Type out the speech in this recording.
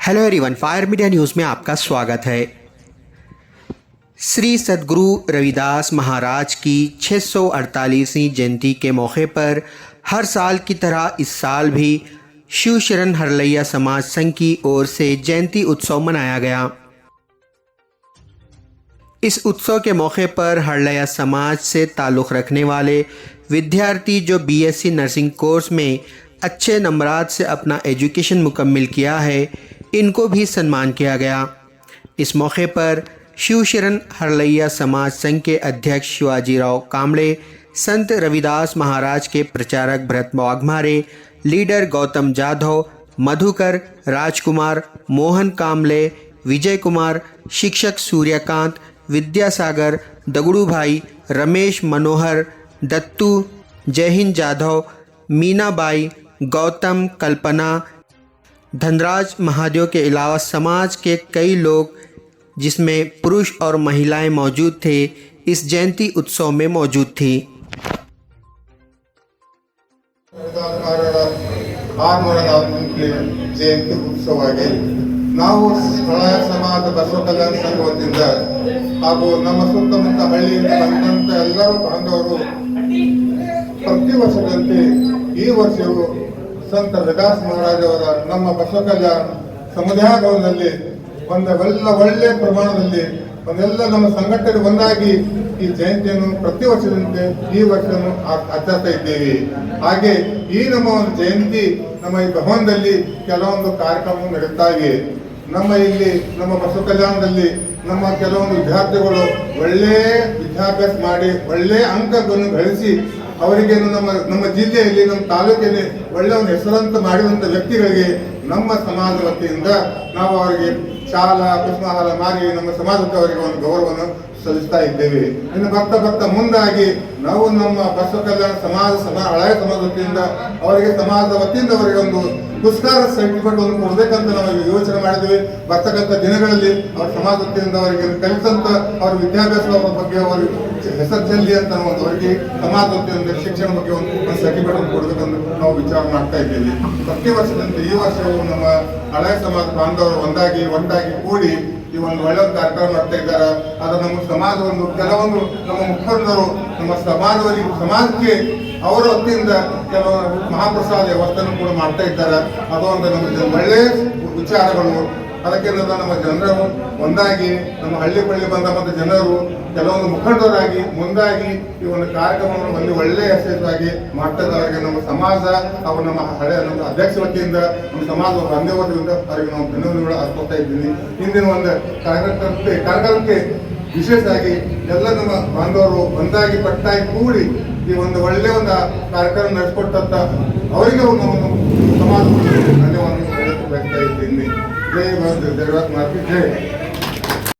Hello everyone, fire media news में आपका स्वागत है। श्री सद्गुरु रविदास महाराज की 648वीं जयंती के मौके पर हर साल की तरह इस साल भी शिव शरण हरलैया समाज संघ की ओर से जयंती उत्सव मनाया गया। इस उत्सव के मौके पर हरलैया समाज से ताल्लुक़ रखने वाले विद्यार्थी जो बीएससी नर्सिंग कोर्स में अच्छे नंबरात से अपना एजुकेशन मुकम्मिल किया है, इनको भी सम्मान किया गया। इस मौके पर शिव शरण हरलैया समाज संघ के अध्यक्ष शिवाजीराव कांबळे, संत रविदास महाराज के प्रचारक भरत वाघमारे, लीडर गौतम जाधव, मधुकर, राजकुमार, मोहन कांबळे, विजय कुमार, शिक्षक सूर्यकांत, विद्यासागर, दगड़ू भाई, रमेश मनोहर, दत्तू, जयहिंद जाधव, मीनाबाई, गौतम, कल्पना, धनराज महादेव के अलावा समाज के कई लोग जिसमें पुरुष और महिलाएं मौजूद थे, इस जयंती उत्सव में मौजूद थी। ಜಯಂತಿ ಉತ್ಸವವಾಗಿ ನಾವು ಹಳಯ ಸಮಾಜ ಬಸವ ಕಲ್ಯಾಣ ಸಂಘ ವತಿಯಿಂದ ಹಾಗೂ ನಮ್ಮ ಸುತ್ತಮುತ್ತ ಹಳ್ಳಿಯಿಂದ ಬಂದಂತ ಎಲ್ಲರೂ ಬಾಂಧವರು ಪ್ರತಿ ವರ್ಷದಂತೆ ಈ ವರ್ಷವೂ ಸಂತ ರವಿದಾಸ್ ಮಹಾರಾಜ್ ಅವರ ನಮ್ಮ ಬಸವ ಕಲ್ಯಾಣ ಸಮುದಾಯ ಭವನದಲ್ಲಿ ಒಂದೆಲ್ಲ ಒಳ್ಳೆಯ ಪ್ರಮಾಣದಲ್ಲಿ ಒಂದೆಲ್ಲ ನಮ್ಮ ಸಂಘಟನೆ ಒಂದಾಗಿ ಈ ಜಯಂತಿಯನ್ನು ಪ್ರತಿ ವರ್ಷದಂತೆ ಈ ವರ್ಷವನ್ನು ಆಚರಿಸ್ತಾ ಇದ್ದೇವೆ. ಹಾಗೆ ಈ ನಮ್ಮ ಒಂದು ಜಯಂತಿ ನಮ್ಮ ಈ ಭವನದಲ್ಲಿ ಕೆಲವೊಂದು ಕಾರ್ಯಕ್ರಮ ನಡೀತಾ ಇವೆ. ನಮ್ಮ ಇಲ್ಲಿ ನಮ್ಮ ಬಸವ ಕಲ್ಯಾಣದಲ್ಲಿ ನಮ್ಮ ಕೆಲವೊಂದು ವಿದ್ಯಾರ್ಥಿಗಳು ಒಳ್ಳೆಯ ವಿದ್ಯಾಭ್ಯಾಸ ಮಾಡಿ ಒಳ್ಳೆಯ ಅಂಕಗಳನ್ನು ಗಳಿಸಿ ಅವರಿಗೆ ನಮ್ಮ ಜಿಲ್ಲೆಯಲ್ಲಿ ನಮ್ಮ ತಾಲೂಕಿನಲ್ಲಿ ಒಳ್ಳೆಯ ಒಂದು ಹೆಸರಂತ ಮಾಡಿದಂಥ ವ್ಯಕ್ತಿಗಳಿಗೆ ನಮ್ಮ ಸಮಾಜ ವತಿಯಿಂದ ನಾವು ಅವರಿಗೆ ಶಾಲಾ ಪುಷ್ಪಹಾರ ಮಾರಿ ನಮ್ಮ ಸಮಾಜಕ್ಕೆ ಅವರಿಗೆ ಒಂದು ಗೌರವವನ್ನು ಸಲ್ಲಿಸ್ತಾ ಇದ್ದೇವೆ. ಇನ್ನು ಬರ್ತಾ ಮುಂದಾಗಿ ನಾವು ನಮ್ಮ ಬಸವ ಕಲ್ಯಾಣ ಹಳೆಯ ಸಮಾಜ ವತಿಯಿಂದ ಅವರಿಗೆ ಸಮಾಜದ ವತಿಯಿಂದ ಅವರಿಗೆ ಒಂದು ಪುರಸ್ಕಾರ ಸರ್ಟಿಫಿಕೇಟ್ ಒಂದು ಕೊಡಬೇಕಂತ ನಾವು ಯೋಚನೆ ಮಾಡಿದ್ವಿ. ಬರ್ತಕ್ಕಂಥ ದಿನಗಳಲ್ಲಿ ಅವರ ಸಮಾಜ ವತಿಯಿಂದ ಅವರಿಗೆ ಕಲಿತಂತ ಅವರ ವಿದ್ಯಾಭ್ಯಾಸದ ಬಗ್ಗೆ ಅವರಿಗೆ ಹೆಸರು ಚೆಲ್ಲಿ ಅಂತ ಅವರಿಗೆ ಸಮಾಜ ವತಿಯಿಂದ ಶಿಕ್ಷಣ ಬಗ್ಗೆ ಒಂದು ಸರ್ಟಿಫಿಕೇಟ್ ಒಂದು ಕೊಡಬೇಕಂತ ನಾವು ವಿಚಾರ ಮಾಡ್ತಾ ಇದ್ದೇವೆ. ಪ್ರತಿ ವರ್ಷದಂತೆ ಈ ವರ್ಷವೂ ನಮ್ಮ ಹಳೆಯ ಸಮಾಜ ಬಾಂಧವರು ಒಟ್ಟಾಗಿ ಕೂಡಿ ಈ ಒಂದು ಒಳ್ಳೆಯ ಕಾರ್ಯಕ್ರಮ ಮಾಡ್ತಾ ಇದ್ದಾರೆ. ಅದು ನಮ್ಮ ಸಮಾಜ ಒಂದು ಕೆಲವೊಂದು ನಮ್ಮ ಮುಖಂಡರು ನಮ್ಮ ಸಮಾಜಕ್ಕೆ ಅವರ ವತಿಯಿಂದ ಕೆಲವು ಮಹಾಪ್ರಸಾದ ವ್ಯವಸ್ಥೆಯನ್ನು ಕೂಡ ಮಾಡ್ತಾ ಇದ್ದಾರೆ. ಅದೊಂದು ನಮ್ಮ ಒಳ್ಳೆಯ ವಿಚಾರಗಳು. ಅದಕ್ಕೆ ನಮ್ಮ ಜನರು ಒಂದಾಗಿ ನಮ್ಮ ಹಳ್ಳಿ ಬಂದ ಮತ್ತು ಜನರು ಕೆಲವೊಂದು ಮುಖಂಡರಾಗಿ ಮುಂದಾಗಿ ಈ ಒಂದು ಕಾರ್ಯಕ್ರಮವನ್ನು ಒಂದು ಒಳ್ಳೆಯ ಯಶಸ್ವಿಯಾಗಿ ಮಾಡ್ತಾ ಇದ್ದವರಿಗೆ ನಮ್ಮ ಸಮಾಜ ಅವರು ನಮ್ಮ ಹಳೆಯ ನಮ್ಮ ಅಧ್ಯಕ್ಷ ವತಿಯಿಂದ ನಮ್ಮ ಸಮಾಜ ತಂದೆ ವತಿಯಿಂದ ಅವರಿಗೆ ನಾವು ಧನ್ಯವಾದಗಳು ಅರ್ಪಿಸ್ತಾ ಇದ್ದೀನಿ. ಇಂದಿನ ಒಂದು ಕಾರ್ಯಕ್ರಮಕ್ಕೆ ವಿಶೇಷವಾಗಿ ಎಲ್ಲ ನಮ್ಮ ಬಾಂಧವರು ಒಂದಾಗಿ ಪಟ್ಟಾಗಿ ಕೂಡಿ ಈ ಒಂದು ಒಳ್ಳೆಯ ಒಂದು ಕಾರ್ಯಕ್ರಮ ನಡೆಸಿಕೊಟ್ಟಂತ ಅವರಿಗೆ ಒಂದು ಸಮಾಜ ಧನ್ಯವಾದ ಹೇಳ್ತಾ ಇದ್ದೀನಿ. ಜೈ ಭಾರತ, ಜೈ.